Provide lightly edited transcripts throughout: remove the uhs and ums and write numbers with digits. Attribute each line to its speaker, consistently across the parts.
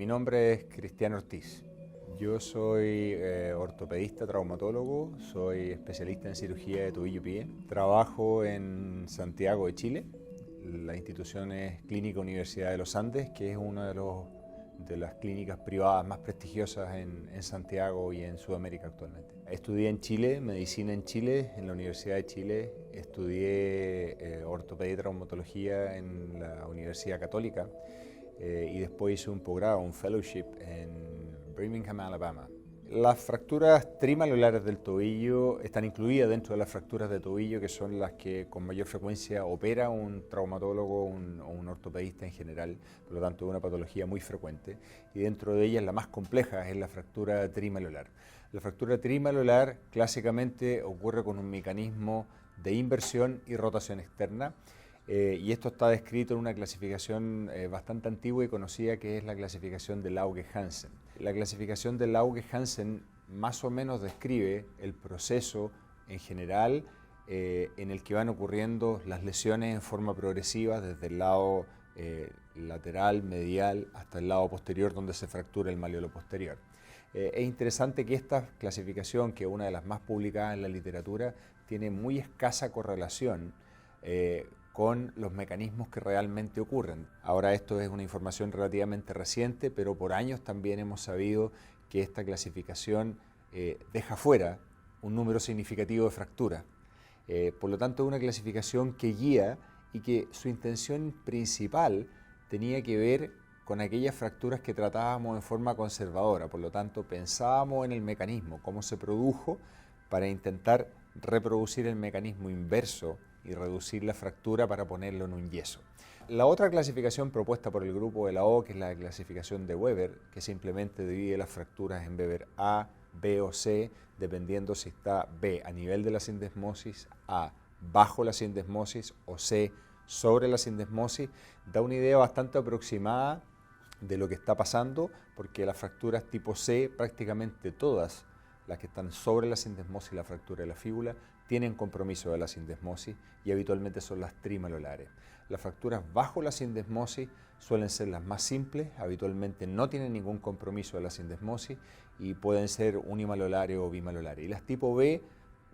Speaker 1: Mi nombre es Cristiano Ortiz. Yo soy ortopedista, traumatólogo, soy especialista en cirugía de tobillo-pie. Trabajo en Santiago de Chile. La institución es Clínica Universidad de los Andes, que es una de las clínicas privadas más prestigiosas en Santiago y en Sudamérica actualmente. Estudié en Chile, medicina en Chile, en la Universidad de Chile. Estudié ortopedia y traumatología en la Universidad Católica. Y después hice un posgrado, un fellowship en Birmingham, Alabama. Las fracturas trimalolares del tobillo están incluidas dentro de las fracturas de tobillo, que son las que con mayor frecuencia opera un traumatólogo o un ortopedista en general, por lo tanto es una patología muy frecuente, y dentro de ellas la más compleja es la fractura trimalolar. La fractura trimalolar clásicamente ocurre con un mecanismo de inversión y rotación externa, y esto está descrito en una clasificación bastante antigua y conocida, que es la clasificación de Lauge-Hansen. La clasificación de Lauge-Hansen más o menos describe el proceso en general en el que van ocurriendo las lesiones en forma progresiva desde el lado lateral, medial, hasta el lado posterior, donde se fractura el malleolo posterior. Es interesante que esta clasificación, que es una de las más publicadas en la literatura, tiene muy escasa correlación con los mecanismos que realmente ocurren. Ahora esto es una información relativamente reciente, pero por años también hemos sabido que esta clasificación deja fuera un número significativo de fracturas. Por lo tanto, es una clasificación que guía y que su intención principal tenía que ver con aquellas fracturas que tratábamos en forma conservadora. Por lo tanto, pensábamos en el mecanismo, cómo se produjo, para intentar reproducir el mecanismo inverso y reducir la fractura para ponerlo en un yeso. La otra clasificación propuesta por el grupo de la O, que es la clasificación de Weber, que simplemente divide las fracturas en Weber A, B o C, dependiendo si está B a nivel de la sindesmosis, A bajo la sindesmosis o C sobre la sindesmosis, da una idea bastante aproximada de lo que está pasando, porque las fracturas tipo C, prácticamente todas las que están sobre la sindesmosis y la fractura de la fíbula, tienen compromiso de la sindesmosis y habitualmente son las trimalolares. Las fracturas bajo la sindesmosis suelen ser las más simples, habitualmente no tienen ningún compromiso de la sindesmosis y pueden ser unimalolares o bimalolares. Y las tipo B,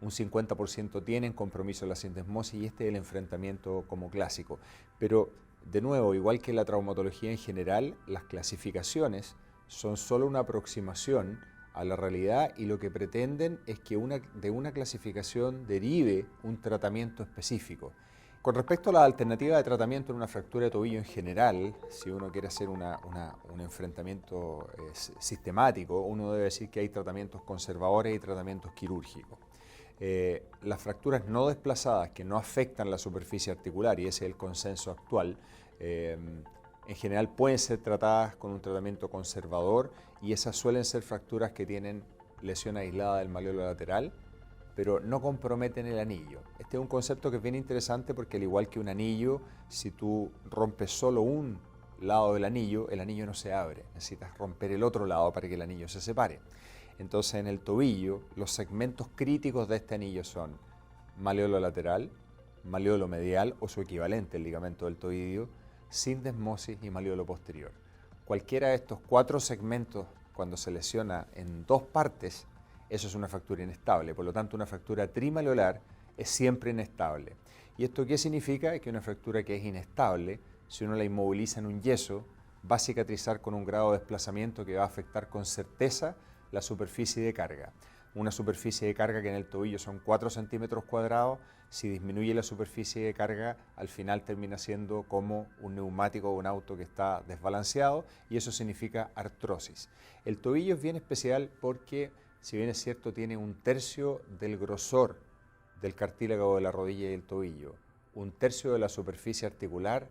Speaker 1: un 50% tienen compromiso de la sindesmosis, y este es el enfrentamiento como clásico. Pero de nuevo, igual que la traumatología en general, las clasificaciones son solo una aproximación a la realidad, y lo que pretenden es que de una clasificación derive un tratamiento específico. Con respecto a la alternativa de tratamiento en una fractura de tobillo en general, si uno quiere hacer un enfrentamiento sistemático, uno debe decir que hay tratamientos conservadores y tratamientos quirúrgicos. Las fracturas no desplazadas, que no afectan la superficie articular, y ese es el consenso actual, en general pueden ser tratadas con un tratamiento conservador, y esas suelen ser fracturas que tienen lesión aislada del malleolo lateral, pero no comprometen el anillo. Este es un concepto que es bien interesante, porque al igual que un anillo, si tú rompes solo un lado del anillo, el anillo no se abre. Necesitas romper el otro lado para que el anillo se separe. Entonces, en el tobillo, los segmentos críticos de este anillo son malleolo lateral, malleolo medial o su equivalente, el ligamento del tobillo, sindesmosis y malleolo posterior. Cualquiera de estos cuatro segmentos, cuando se lesiona en dos partes, eso es una fractura inestable. Por lo tanto, una fractura trimalolar es siempre inestable. ¿Y esto qué significa? Que una fractura que es inestable, si uno la inmoviliza en un yeso, va a cicatrizar con un grado de desplazamiento que va a afectar con certeza la superficie de carga. Una superficie de carga que en el tobillo son 4 centímetros cuadrados, si disminuye la superficie de carga, al final termina siendo como un neumático o un auto que está desbalanceado, y eso significa artrosis. El tobillo es bien especial porque, si bien es cierto, tiene un tercio del grosor del cartílago de la rodilla y el tobillo, un tercio de la superficie articular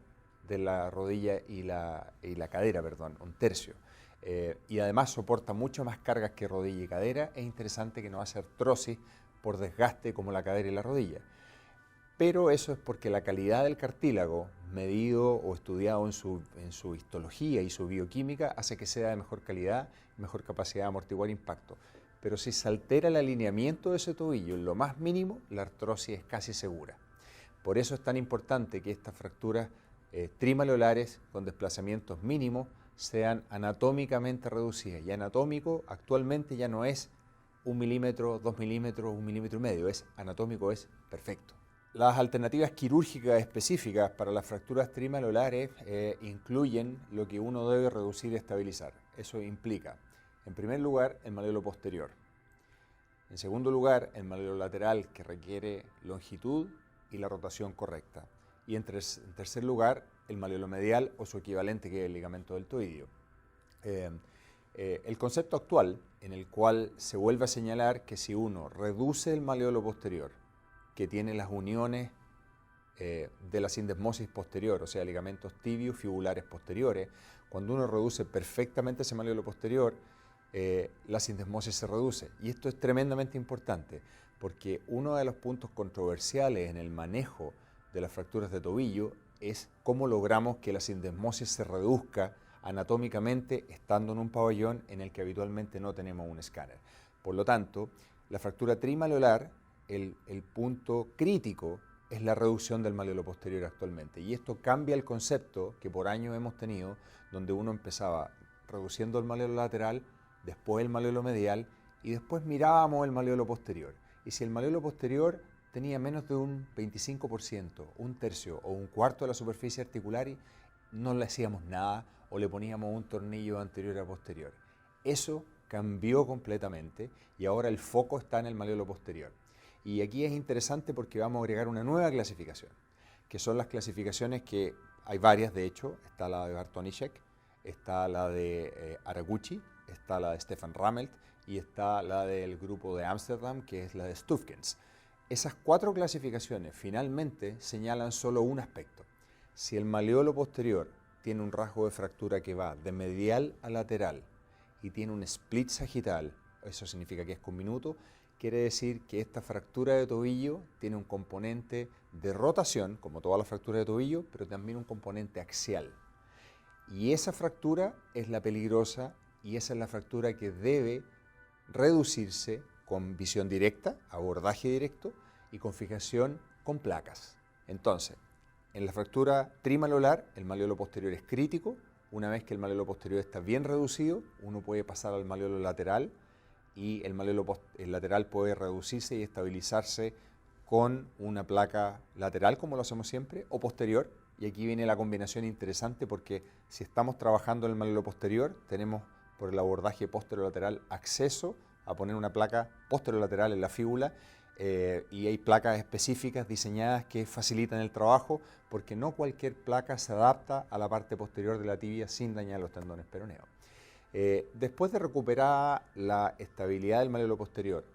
Speaker 1: de la rodilla y la cadera, un tercio. Y además soporta mucho más cargas que rodilla y cadera. Es interesante que no hace artrosis por desgaste como la cadera y la rodilla. Pero eso es porque la calidad del cartílago, medido o estudiado en su histología y su bioquímica, hace que sea de mejor calidad y mejor capacidad de amortiguar impacto. Pero si se altera el alineamiento de ese tobillo en lo más mínimo, la artrosis es casi segura. Por eso es tan importante que estas fracturas trimalolares con desplazamientos mínimos sean anatómicamente reducidas. Y anatómico actualmente ya no es 1 milímetro, 2 milímetros, 1,5 milímetros, es anatómico, es perfecto. Las alternativas quirúrgicas específicas para las fracturas trimalolares incluyen lo que uno debe reducir y estabilizar. Eso implica, en primer lugar, el malleolo posterior. En segundo lugar, el malleolo lateral, que requiere longitud y la rotación correcta. Y en tercer lugar, el malleolo medial o su equivalente, que es el ligamento deltoidio. El concepto actual, en el cual se vuelve a señalar que si uno reduce el malleolo posterior, que tiene las uniones de la sindesmosis posterior, o sea, ligamentos tibios fibulares posteriores, cuando uno reduce perfectamente ese malleolo posterior, la sindesmosis se reduce. Y esto es tremendamente importante, porque uno de los puntos controversiales en el manejo de las fracturas de tobillo es cómo logramos que la sindesmosis se reduzca anatómicamente estando en un pabellón en el que habitualmente no tenemos un escáner. Por lo tanto, la fractura trimaleolar, el punto crítico es la reducción del malleolo posterior actualmente. Y esto cambia el concepto que por años hemos tenido, donde uno empezaba reduciendo el malleolo lateral, después el malleolo medial y después mirábamos el malleolo posterior. Y si el malleolo posterior tenía menos de un 25%, un tercio o un cuarto de la superficie articular, no le hacíamos nada o le poníamos un tornillo anterior a posterior. Eso cambió completamente y ahora el foco está en el malleolo posterior. Y aquí es interesante porque vamos a agregar una nueva clasificación, que son las clasificaciones que hay varias, de hecho. Está la de Bartoniczek, está la de Haraguchi, está la de Stefan Rammelt y está la del grupo de Ámsterdam, que es la de Stufkens. Esas 4 clasificaciones finalmente señalan solo un aspecto. Si el malleolo posterior tiene un rasgo de fractura que va de medial a lateral y tiene un split sagital, eso significa que es conminuto, quiere decir que esta fractura de tobillo tiene un componente de rotación, como todas las fracturas de tobillo, pero también un componente axial. Y esa fractura es la peligrosa y esa es la fractura que debe reducirse con visión directa, abordaje directo y con fijación con placas. Entonces, en la fractura trimaleolar, el malleolo posterior es crítico. Una vez que el malleolo posterior está bien reducido, uno puede pasar al malleolo lateral y el malleolo lateral puede reducirse y estabilizarse con una placa lateral, como lo hacemos siempre, o posterior. Y aquí viene la combinación interesante porque si estamos trabajando en el malleolo posterior, tenemos por el abordaje posterolateral acceso a poner una placa posterolateral en la fíbula y hay placas específicas diseñadas que facilitan el trabajo porque no cualquier placa se adapta a la parte posterior de la tibia sin dañar los tendones peroneos. Después de recuperar la estabilidad del malleolo posterior,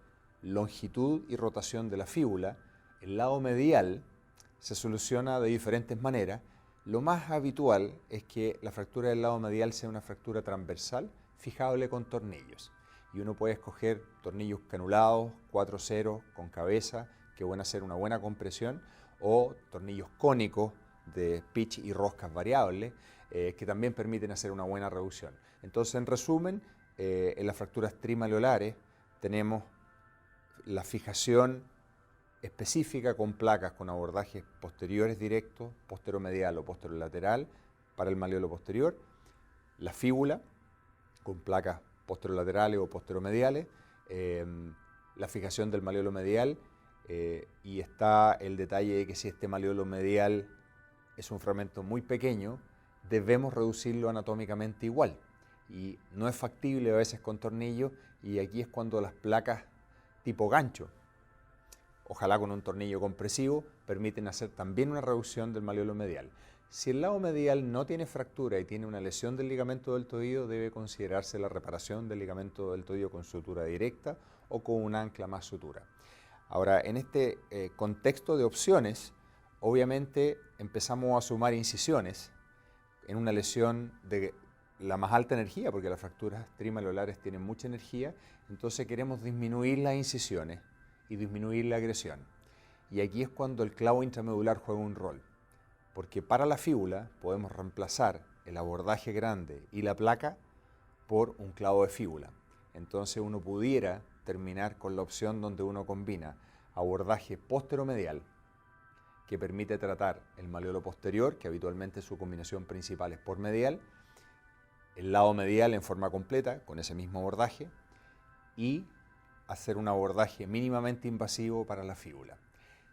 Speaker 1: longitud y rotación de la fíbula, el lado medial se soluciona de diferentes maneras. Lo más habitual es que la fractura del lado medial sea una fractura transversal fijable con tornillos. Y uno puede escoger tornillos canulados, 4-0, con cabeza, que van a hacer una buena compresión, o tornillos cónicos de pitch y roscas variables, que también permiten hacer una buena reducción. Entonces, en resumen, en las fracturas trimaleolares tenemos la fijación específica con placas con abordajes posteriores directos, posteromedial o posterolateral para el malleolo posterior, la fíbula con placas posterolaterales o posteromediales, la fijación del malleolo medial y está el detalle de que si este malleolo medial es un fragmento muy pequeño, debemos reducirlo anatómicamente igual y no es factible a veces con tornillos y aquí es cuando las placas tipo gancho, ojalá con un tornillo compresivo, permiten hacer también una reducción del malleolo medial. Si el lado medial no tiene fractura y tiene una lesión del ligamento deltoideo, debe considerarse la reparación del ligamento deltoideo con sutura directa o con un ancla más sutura. Ahora, en este contexto de opciones, obviamente empezamos a sumar incisiones en una lesión de la más alta energía, porque las fracturas trimaleolares tienen mucha energía, entonces queremos disminuir las incisiones y disminuir la agresión. Y aquí es cuando el clavo intramedular juega un rol, porque para la fíbula podemos reemplazar el abordaje grande y la placa por un clavo de fíbula. Entonces uno pudiera terminar con la opción donde uno combina abordaje posteromedial, que permite tratar el malleolo posterior, que habitualmente su combinación principal es por medial, el lado medial en forma completa, con ese mismo abordaje, y hacer un abordaje mínimamente invasivo para la fíbula.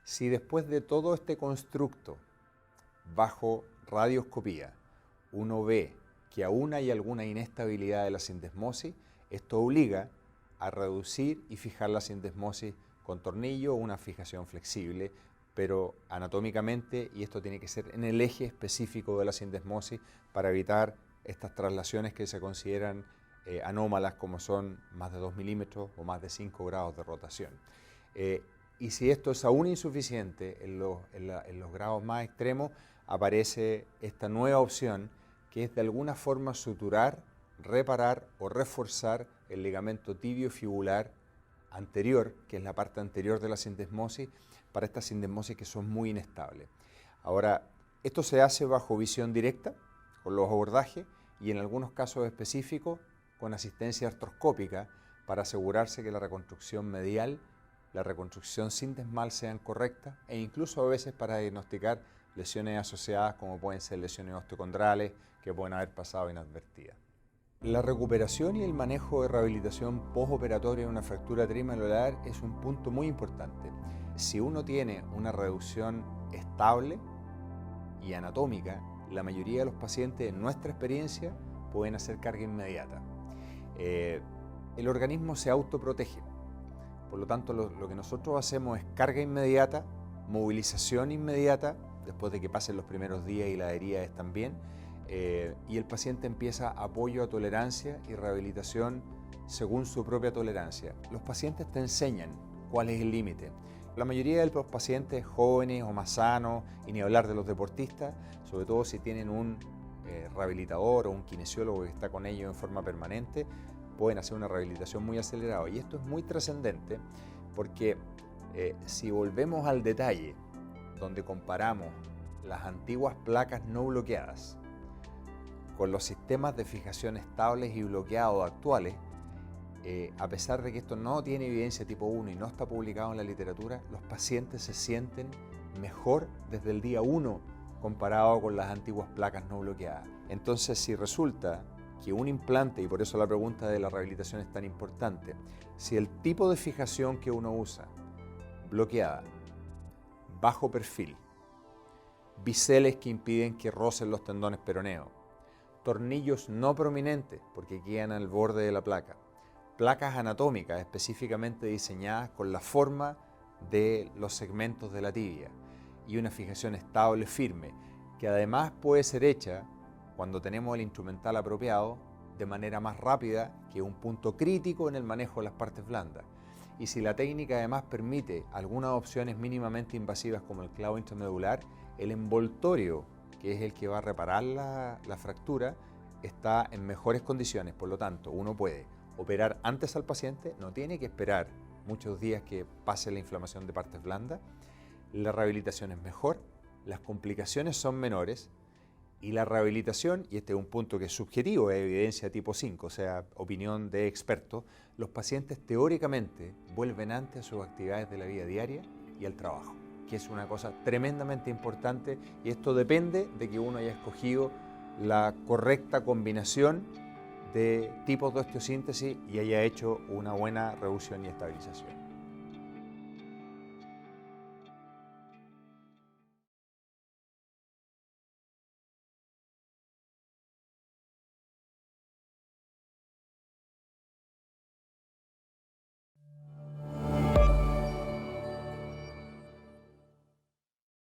Speaker 1: Si después de todo este constructo, bajo radioscopía, uno ve que aún hay alguna inestabilidad de la sindesmosis, esto obliga a reducir y fijar la sindesmosis con tornillo o una fijación flexible, pero anatómicamente, y esto tiene que ser en el eje específico de la sindesmosis para evitar estas traslaciones que se consideran anómalas, como son más de 2 milímetros o más de 5 grados de rotación. Y si esto es aún insuficiente en los grados más extremos, aparece esta nueva opción, que es de alguna forma suturar, reparar o reforzar el ligamento tibio fibular anterior, que es la parte anterior de la sindesmosis, para estas sindesmosis que son muy inestables. Ahora, esto se hace bajo visión directa, con los abordajes, y en algunos casos específicos con asistencia artroscópica, para asegurarse que la reconstrucción medial, la reconstrucción sindesmal sean correctas, e incluso a veces para diagnosticar lesiones asociadas como pueden ser lesiones osteocondrales que pueden haber pasado inadvertidas. La recuperación y el manejo de rehabilitación postoperatoria en una fractura trimanular es un punto muy importante. Si uno tiene una reducción estable y anatómica, la mayoría de los pacientes, en nuestra experiencia, pueden hacer carga inmediata. El organismo se autoprotege, por lo tanto lo que nosotros hacemos es carga inmediata, movilización inmediata, después de que pasen los primeros días y las heridas están bien, y el paciente empieza apoyo a tolerancia y rehabilitación según su propia tolerancia. Los pacientes te enseñan cuál es el límite. La mayoría de los pacientes jóvenes o más sanos, y ni hablar de los deportistas, sobre todo si tienen un rehabilitador o un kinesiólogo que está con ellos en forma permanente, pueden hacer una rehabilitación muy acelerada. Y esto es muy trascendente porque si volvemos al detalle, donde comparamos las antiguas placas no bloqueadas con los sistemas de fijación estables y bloqueados actuales, a pesar de que esto no tiene evidencia tipo 1 y no está publicado en la literatura, los pacientes se sienten mejor desde el día 1 comparado con las antiguas placas no bloqueadas. Entonces, si resulta que un implante, y por eso la pregunta de la rehabilitación es tan importante, si el tipo de fijación que uno usa, bloqueada, bajo perfil, biseles que impiden que rocen los tendones peroneos, tornillos no prominentes porque quedan al borde de la placa, placas anatómicas específicamente diseñadas con la forma de los segmentos de la tibia y una fijación estable firme, que además puede ser hecha cuando tenemos el instrumental apropiado de manera más rápida, que un punto crítico en el manejo de las partes blandas. Y si la técnica además permite algunas opciones mínimamente invasivas como el clavo intramedular, el envoltorio, que es el que va a reparar la fractura, está en mejores condiciones. Por lo tanto, uno puede operar antes al paciente, no tiene que esperar muchos días que pase la inflamación de partes blandas, la rehabilitación es mejor, las complicaciones son menores, y la rehabilitación, y este es un punto que es subjetivo, es evidencia tipo 5, o sea, opinión de expertos, los pacientes teóricamente vuelven antes a sus actividades de la vida diaria y al trabajo, que es una cosa tremendamente importante, y esto depende de que uno haya escogido la correcta combinación de tipos de osteosíntesis y haya hecho una buena reducción y estabilización.